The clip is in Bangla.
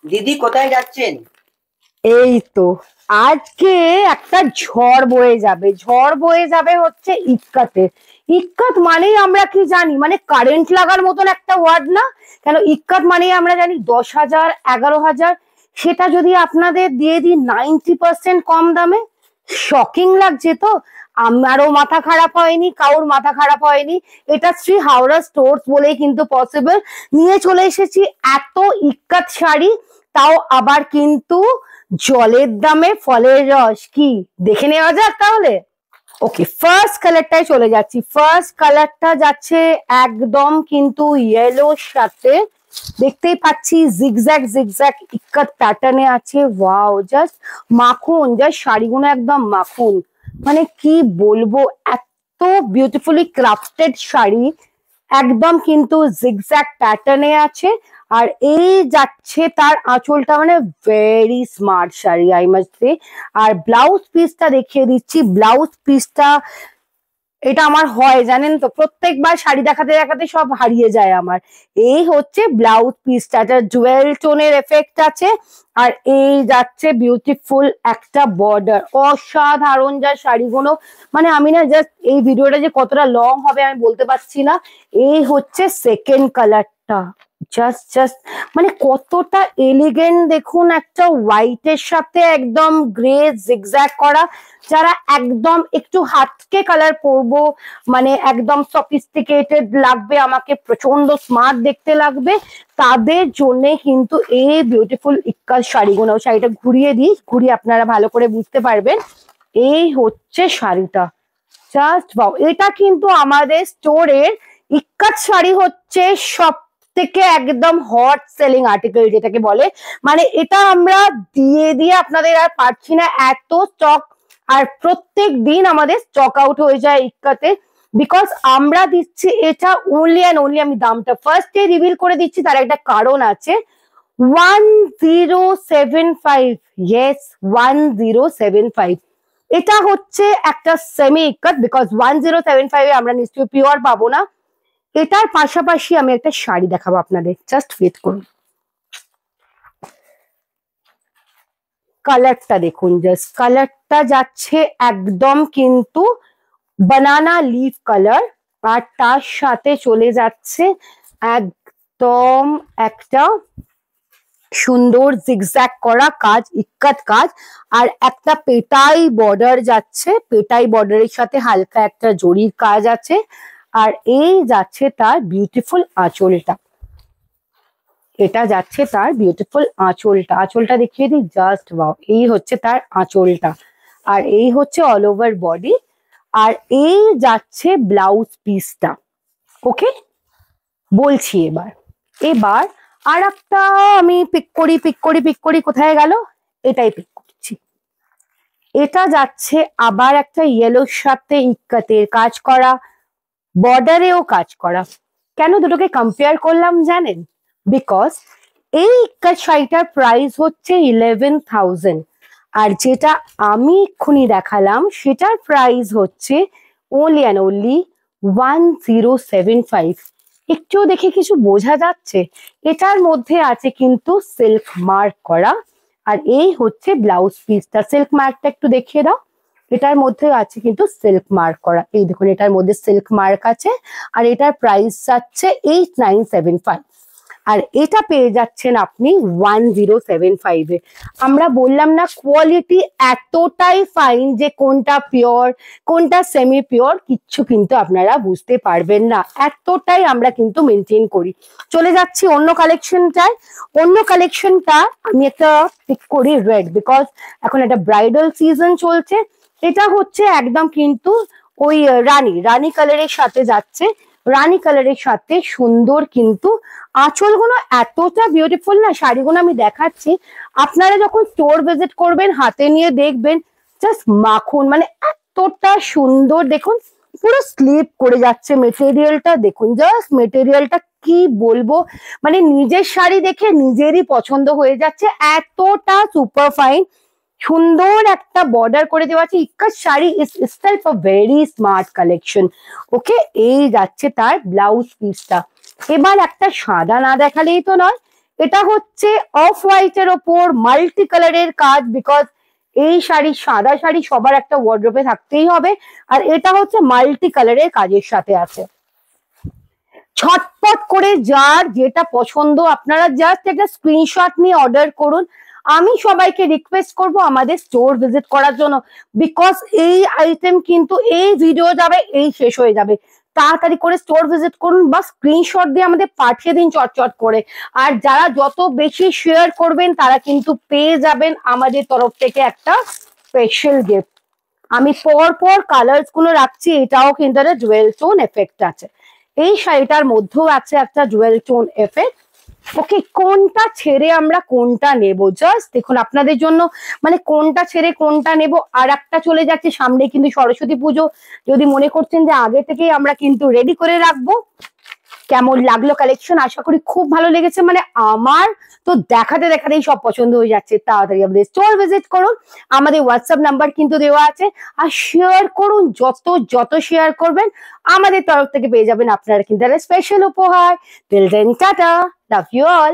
দিদি কোথায় যাচ্ছেন? এই তো আজকে একটা ঝড় বয়ে যাবে হচ্ছে ইক্কাতে। ইক্কাত মানেই আমরা কি জানি, মানে কারেন্ট লাগার মতন একটা ওয়ার্ড না? কেন ইক্কাত মানেই আমরা জানি 10,000 11,000। সেটা যদি আপনাদের দিয়ে দিই 90% কম দামে, শকিং লাগছে তো? আমারও মাথা খারাপ হয়নি, কারোর মাথা খারাপ হয়নি। এটা শ্রী হাওড়া স্টোর্স বলেই কিন্তু পসিবল। নিয়ে চলে এসেছি এত ইক্কাত শাড়ি, তাও আবার কিন্তু জলের দামে ফলের রস। কি দেখে নেওয়া যাক তাহলে। ওকে, ফার্স্ট কালারটায় চলে যাচ্ছি। ফার্স্ট কালারটা যাচ্ছে একদম কিন্তু ইয়েলোর সাথে, দেখতেই পাচ্ছি জিগজ্যাগ জিগজ্যাগ ইক্কাত প্যাটার্নে আছে। ওয়াও, জাস্ট মাখন, জাস্ট শাড়িগুলো একদম মাখন, মানে কি বলবো, এত বিউটিফুলি ক্রাফটেড শাড়ি, একদম কিন্তু জিগজ্যাগ প্যাটার্নে আছে। আর এই যাচ্ছে তার আঁচলটা, মানে very smart sari I must say. আর ব্লাউজ পিসটা দেখিয়ে দিচ্ছি। ব্লাউজ পিসটা এটা আমার হয় জানেন তো, প্রত্যেকবার শাড়ি দেখাতে দেখাতে সব হারিয়ে যায় আমার। এই হচ্ছে ব্লাউজ পিসটা, এটা জুয়েল টোনের এফেক্ট আছে। আর এই যাচ্ছে বিউটিফুল একটা বর্ডার, অসাধারণ যা শাড়িগুলো, মানে আমি না জাস্ট এই ভিডিওটা যে কতটা লং হবে আমি বলতে পারছি না। এই হচ্ছে সেকেন্ড কালারটা, জাস্ট জাস্ট মানে কতটা এলিগেন্ট দেখুন, একটা হোয়াইটের সাথে একদম গ্রে জিগজ্যাগ করা। যারা একদম একটু হাতকে কালার পরবো, মানে একদম সফিস্টিকেটেড লাগবে, আমাকে প্রচন্ড স্মার্ট দেখতে লাগবে, তাদের জন্য কিন্তু এই বিউটিফুল ইক্কাত শাড়িগুলো। শাড়িটা ঘুরিয়ে দিই, ঘুরিয়ে আপনারা ভালো করে বুঝতে পারবেন। এই হচ্ছে শাড়িটা, জাস্ট ওয়াও। এটা কিন্তু আমাদের স্টোরের ইক্কাত শাড়ি হচ্ছে সব থেকে একদম হট সেলিং আর্টিকেল যেটাকে বলে। মানে এটা আমরা দিয়ে দিয়ে আপনাদের আর পারছি না, এত স্টক। আর প্রত্যেক দিন আমাদের স্টক আউট হয়ে যায় ইক্কাতে, বিকজ আমরা দিচ্ছি এটা অনলি অ্যান্ড অনলি, আমি দামটা ফার্স্টে রিভিল করে দিচ্ছি, তার একটা কারণ আছে। 1075, ইয়েস 1075। এটা হচ্ছে একটা সেমি ইক্কাত, বিকজ 1075 আমরা নিশ্চয়ই পিওর পাবো না। এটার পাশাপাশি আমি একটা শাড়ি দেখাবো আপনাদের, জাস্ট ওয়েট করুন। কালারটা দেখুন, জাস্ট কালারটা যাচ্ছে একদম কিন্তু বানানা লিফ কালার, আর তার সাথে চলে যাচ্ছে একদম একটা সুন্দর জিগজ্যাগ করা কাজ, ইক্কাত কাজ। আর একটা পেটাই বর্ডার যাচ্ছে, পেটাই বর্ডারের সাথে হালকা একটা জরির কাজ আছে। আর এই যাচ্ছে তার বিউটিফুল আঁচলটা, এটা যাচ্ছে তার বিউটিফুল আঁচলটা। আঁচলটা দেখিয়ে দিই, জাস্ট ওয়াও, এই হচ্ছে তার আঁচলটা। আর এই হচ্ছে অল ওভার বডি। আর এই যাচ্ছে ব্লাউজ পিসটা। ওকে, বলছি এবার এবার আর একটা আমি পিক করি, কোথায় গেল, এটাই পিক করছি। এটা যাচ্ছে আবার একটা ইয়েলোর সাথে ইক্কাতের কাজ করা, বর্ডারেও কাজ করা। কেন দুটোকে কম্পেয়ার করলাম জানেন? বিকজ এই ইক্কাত শাড়িটার প্রাইস হচ্ছে 11,000, আর যেটা আমি এক্ষুনি দেখালাম সেটার প্রাইস হচ্ছে only and only 1075। একটু দেখে কিছু বোঝা যাচ্ছে? এটার মধ্যে আছে কিন্তু সিল্ক মার্ক করা। আর এই হচ্ছে ব্লাউজ পিসটা, সিল্ক মার্কটা একটু দেখিয়ে দাও। এটার মধ্যে আছে কিন্তু সিল্ক মার্ক করা, এই দেখুন এটার মধ্যে সিল্ক মার্ক আছে। আর এটার প্রাইস যাচ্ছে 8975, আর এটা পেয়ে যাচ্ছেন আপনি 1075 এ। আমরা বললাম না কোয়ালিটি এতটাই ফাইন যে কোনটা পিওর কোনটা সেমি পিওর কিচ্ছু কিন্তু আপনারা বুঝতে পারবেন না, এতটাই আমরা কিন্তু মেনটেন করি। চলে যাচ্ছি অন্য কালেকশনটায়। অন্য কালেকশনটা আমি একটা পিক করি রেড, বিকজ এখন একটা ব্রাইডাল সিজন চলছে। এটা হচ্ছে একদম কিন্তু ওই রানী কালারের সাথে যাচ্ছে, রানী কালারের সাথে সুন্দর কিন্তু আঁচলগুলো এতটা বিউটিফুল না। শাড়িগুলো আমি দেখাচ্ছি, আপনারা যখন স্টোর ভিজিট করবেন হাতে নিয়ে দেখবেন, জাস্ট মাখন, মানে এতটা সুন্দর। দেখুন পুরো স্লিপ করে যাচ্ছে, মেটেরিয়ালটা দেখুন, জাস্ট মেটেরিয়ালটা কি বলবো, মানে নিজের শাড়ি দেখে নিজেরই পছন্দ হয়ে যাচ্ছে, এতটা সুপার ফাইন। সুন্দর একটা বর্ডার করে দেওয়া আছে। Ikkat sari is itself a very smart collection. Okay, এই যাচ্ছে তার ব্লাউজ পিসটা। এবার একটা সাদা না দেখালেই তো নয়, এটা হচ্ছে অফ হোয়াইটের ওপর মাল্টি কালারের কাজ, বিকজ এই শাড়ি, সাদা শাড়ি সবার একটা ওয়ার্ড্রোবে থাকতেই হবে, আর এটা হচ্ছে মাল্টি কালারের কাজের সাথে আছে। ছটপট করে যার যেটা পছন্দ আপনারা জাস্ট একটা স্ক্রিনশট নিয়ে অর্ডার করুন। আমি সবাইকে রিকোয়েস্ট করব আমাদের স্টোর ভিজিট করার জন্য, বিকজ এই আইটেম কিন্তু এই ভিডিও যাবে, এই শেষ হয়ে যাবে। তাড়াতাড়ি করে স্টোর ভিজিট করুন বা স্ক্রিনশট দিয়ে আমাদের পাঠিয়ে দিন চটচট করে। আর যারা যত বেশি শেয়ার করবেন তারা কিন্তু পেয়ে যাবেন আমাদের তরফ থেকে একটা স্পেশাল গিফট। আমি পর পর কালার্স গুলো রাখছি, এটাও কিন্তু একটা জুয়েল টোন এফেক্ট আছে। এই শাড়িটার মধ্যেও আছে একটা জুয়েল টোন এফেক্ট। ওকে, কোনটা ছেড়ে আমরা কোনটা নেব, জাস্ট দেখুন আপনাদের জন্য, মানে কোনটা ছেড়ে কোনটা নেব। আর একটা চলে যাচ্ছে, সামনে কিন্তু সরস্বতী পুজো, যদি মনে করছেন যে আগে থেকেই আমরা কিন্তু রেডি করে রাখবো। কেমন লাগলো কালেকশন? আশা করি খুব ভালো লেগেছে, মানে আমার তো দেখাতে দেখাতেই সব পছন্দ হয়ে যাচ্ছে। তাড়াতাড়ি আমাদের স্টোর ভিজিট করুন, আমাদের হোয়াটসঅ্যাপ নাম্বার কিন্তু দেওয়া আছে, আর শেয়ার করুন, যত যত শেয়ার করবেন আমাদের তরফ থেকে পেয়ে যাবেন আপনারা কিন্তু একটা স্পেশাল উপহার। Till then tata, love you all.